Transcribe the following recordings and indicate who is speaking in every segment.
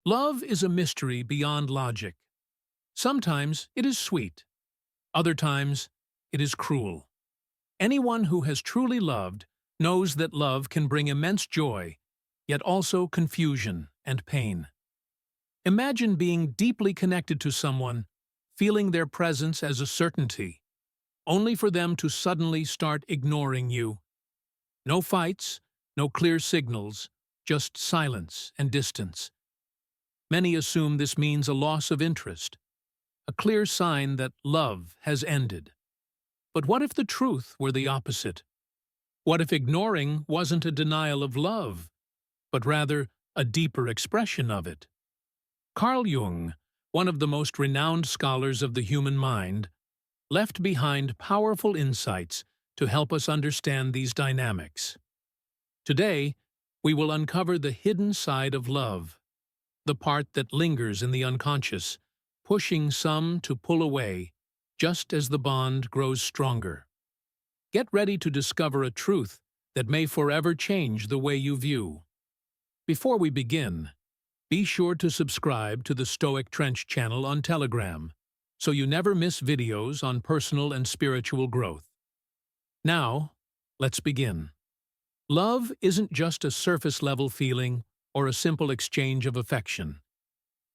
Speaker 1: Love is a mystery beyond logic. Sometimes it is sweet, other times it is cruel. Anyone who has truly loved knows that love can bring immense joy, yet also confusion and pain. Imagine being deeply connected to someone, feeling their presence as a certainty, only for them to suddenly start ignoring you. No fights, no clear signals, just silence and distance. Many assume this means a loss of interest, a clear sign that love has ended. But what if the truth were the opposite? What if ignoring wasn't a denial of love, but rather a deeper expression of it? Carl Jung, one of the most renowned scholars of the human mind, left behind powerful insights to help us understand these dynamics. Today, we will uncover the hidden side of love, the part that lingers in the unconscious, pushing some to pull away just as the bond grows stronger. Get ready to discover a truth that may forever change the way you view. Before we begin, be sure to subscribe to the Stoic Trench channel on Telegram so you never miss videos on personal and spiritual growth. Now, let's begin. Love isn't just a surface-level feeling or a simple exchange of affection.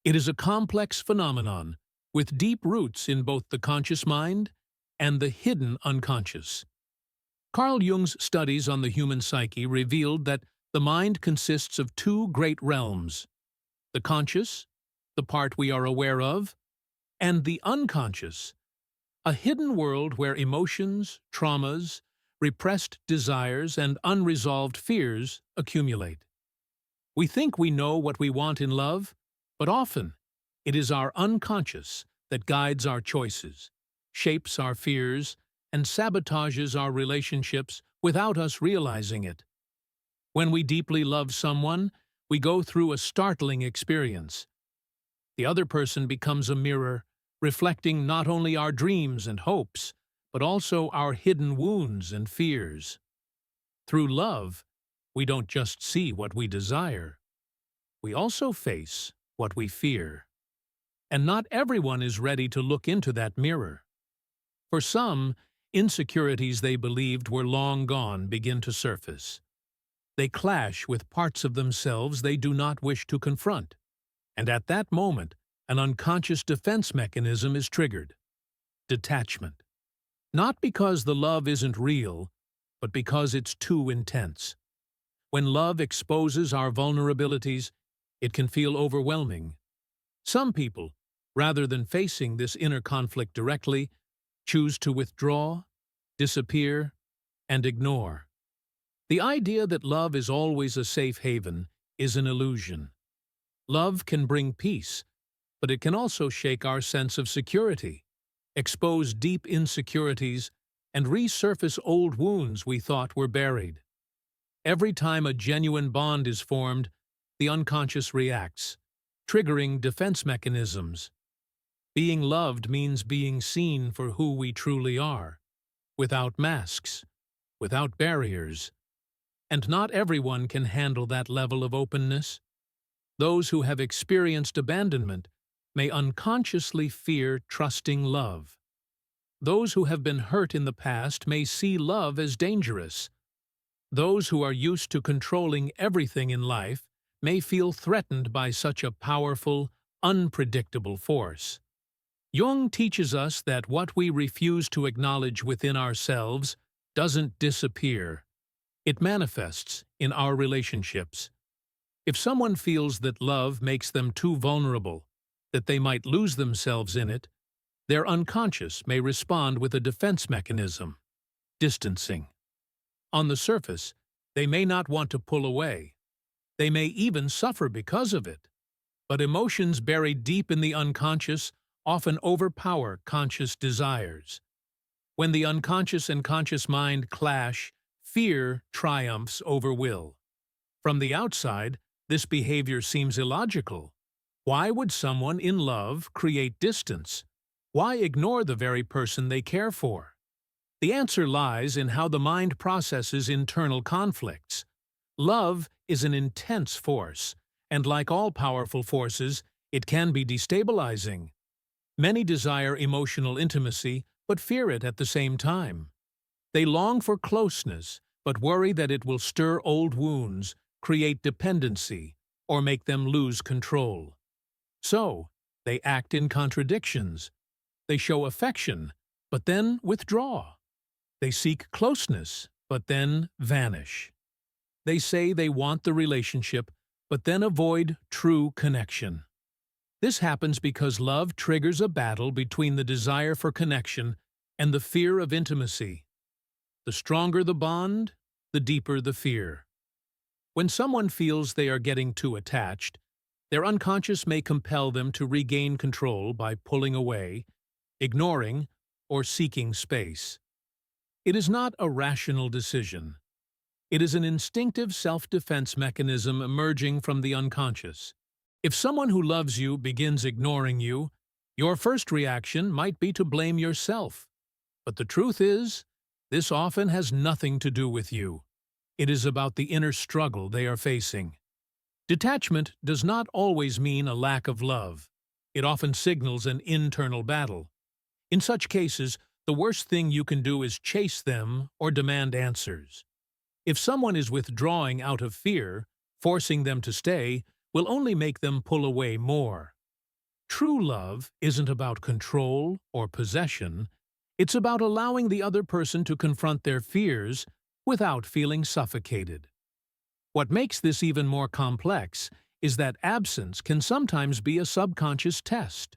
Speaker 1: It is a complex phenomenon with deep roots in both the conscious mind and the hidden unconscious. Carl Jung's studies on the human psyche revealed that the mind consists of two great realms: the conscious, the part we are aware of, and the unconscious, a hidden world where emotions, traumas, repressed desires, and unresolved fears accumulate. We think we know what we want in love, but often it is our unconscious that guides our choices, shapes our fears, and sabotages our relationships without us realizing it. When we deeply love someone, we go through a startling experience. The other person becomes a mirror, reflecting not only our dreams and hopes, but also our hidden wounds and fears. Through love, we don't just see what we desire. We also face what we fear. And not everyone is ready to look into that mirror. For some, insecurities they believed were long gone begin to surface. They clash with parts of themselves they do not wish to confront. And at that moment, an unconscious defense mechanism is triggered: detachment. Not because the love isn't real, but because it's too intense. When love exposes our vulnerabilities, it can feel overwhelming. Some people, rather than facing this inner conflict directly, choose to withdraw, disappear, and ignore. The idea that love is always a safe haven is an illusion. Love can bring peace, but it can also shake our sense of security, expose deep insecurities, and resurface old wounds we thought were buried. Every time a genuine bond is formed, the unconscious reacts, triggering defense mechanisms. Being loved means being seen for who we truly are, without masks, without barriers. And not everyone can handle that level of openness. Those who have experienced abandonment may unconsciously fear trusting love. Those who have been hurt in the past may see love as dangerous. Those who are used to controlling everything in life may feel threatened by such a powerful, unpredictable force. Jung teaches us that what we refuse to acknowledge within ourselves doesn't disappear. It manifests in our relationships. If someone feels that love makes them too vulnerable, that they might lose themselves in it, their unconscious may respond with a defense mechanism: distancing. On the surface, they may not want to pull away. They may even suffer because of it. But emotions buried deep in the unconscious often overpower conscious desires. When the unconscious and conscious mind clash, fear triumphs over will. From the outside, this behavior seems illogical. Why would someone in love create distance? Why ignore the very person they care for? The answer lies in how the mind processes internal conflicts. Love is an intense force, And like all powerful forces, it can be destabilizing. Many desire emotional intimacy, but fear it at the same time. They long for closeness, but worry that it will stir old wounds, create dependency, or make them lose control. So, they act in contradictions. They show affection, but then withdraw. They seek closeness, but then vanish. They say they want the relationship, but then avoid true connection. This happens because love triggers a battle between the desire for connection and the fear of intimacy. The stronger the bond, the deeper the fear. When someone feels they are getting too attached, their unconscious may compel them to regain control by pulling away, ignoring, or seeking space. It is not a rational decision. It is an instinctive self-defense mechanism emerging from the unconscious. If someone who loves you begins ignoring you, your first reaction might be to blame yourself. But the truth is, this often has nothing to do with you. It is about the inner struggle they are facing. Detachment does not always mean a lack of love. It often signals an internal battle. In such cases, the worst thing you can do is chase them or demand answers. If someone is withdrawing out of fear, forcing them to stay will only make them pull away more. True love isn't about control or possession. It's about allowing the other person to confront their fears without feeling suffocated. What makes this even more complex is that absence can sometimes be a subconscious test.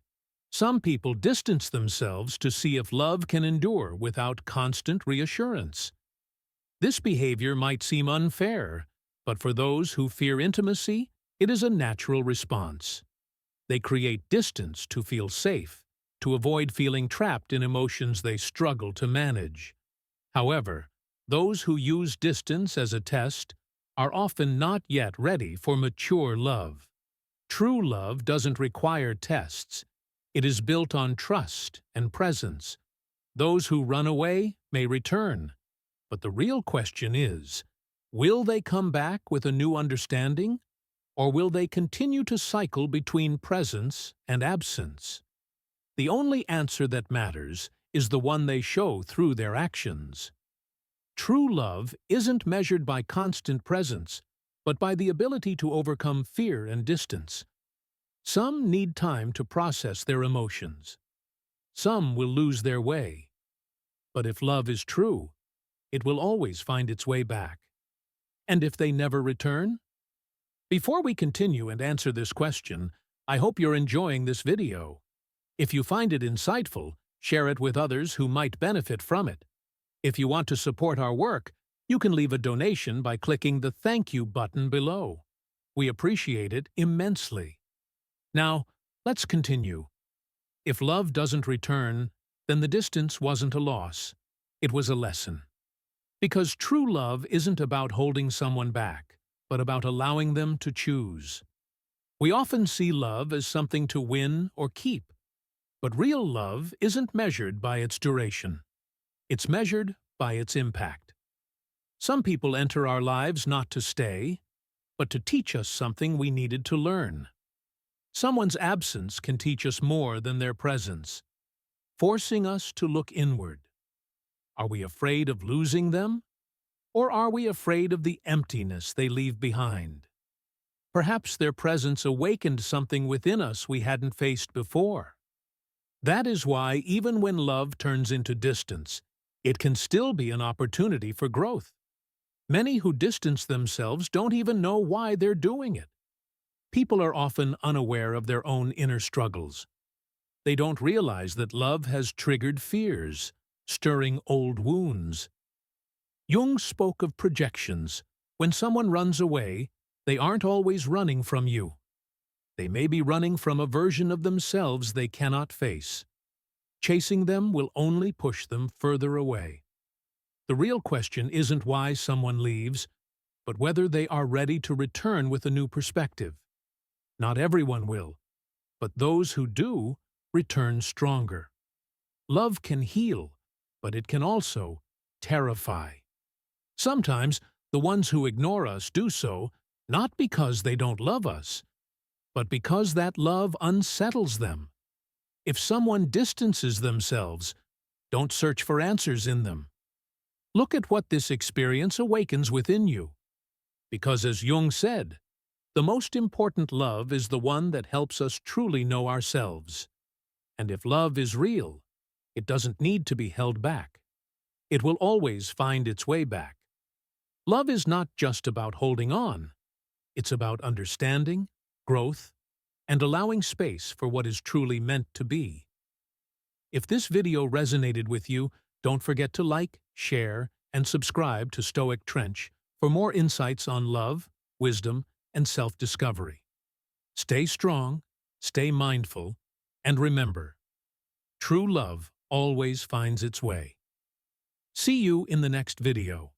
Speaker 1: Some people distance themselves to see if love can endure without constant reassurance. This behavior might seem unfair, but for those who fear intimacy, it is a natural response. They create distance to feel safe, to avoid feeling trapped in emotions they struggle to manage. However, those who use distance as a test are often not yet ready for mature love. True love doesn't require tests. It is built on trust and presence. Those who run away may return. But the real question is, will they come back with a new understanding, or will they continue to cycle between presence and absence? The only answer that matters is the one they show through their actions. True love isn't measured by constant presence, but by the ability to overcome fear and distance. Some need time to process their emotions. Some will lose their way. But if love is true, it will always find its way back. And if they never return? Before we continue and answer this question, I hope you're enjoying this video. If you find it insightful, share it with others who might benefit from it. If you want to support our work, you can leave a donation by clicking the Thank You button below. We appreciate it immensely. Now, let's continue. If love doesn't return, then the distance wasn't a loss. It was a lesson. Because true love isn't about holding someone back, but about allowing them to choose. We often see love as something to win or keep, but real love isn't measured by its duration. It's measured by its impact. Some people enter our lives not to stay, but to teach us something we needed to learn. Someone's absence can teach us more than their presence, forcing us to look inward. Are we afraid of losing them? Or are we afraid of the emptiness they leave behind? Perhaps their presence awakened something within us we hadn't faced before. That is why, even when love turns into distance, it can still be an opportunity for growth. Many who distance themselves don't even know why they're doing it. People are often unaware of their own inner struggles. They don't realize that love has triggered fears, stirring old wounds. Jung spoke of projections. When someone runs away, they aren't always running from you. They may be running from a version of themselves they cannot face. Chasing them will only push them further away. The real question isn't why someone leaves, but whether they are ready to return with a new perspective. Not everyone will, but those who do return stronger. Love can heal, but it can also terrify. Sometimes, the ones who ignore us do so not because they don't love us, but because that love unsettles them. If someone distances themselves, don't search for answers in them. Look at what this experience awakens within you. Because as Jung said, the most important love is the one that helps us truly know ourselves. And if love is real, it doesn't need to be held back. It will always find its way back. Love is not just about holding on. It's about understanding, growth, and allowing space for what is truly meant to be. If this video resonated with you, don't forget to like, share, and subscribe to Stoic Trench for more insights on love, wisdom, and self-discovery. Stay strong, stay mindful, and remember, true love always finds its way. See you in the next video.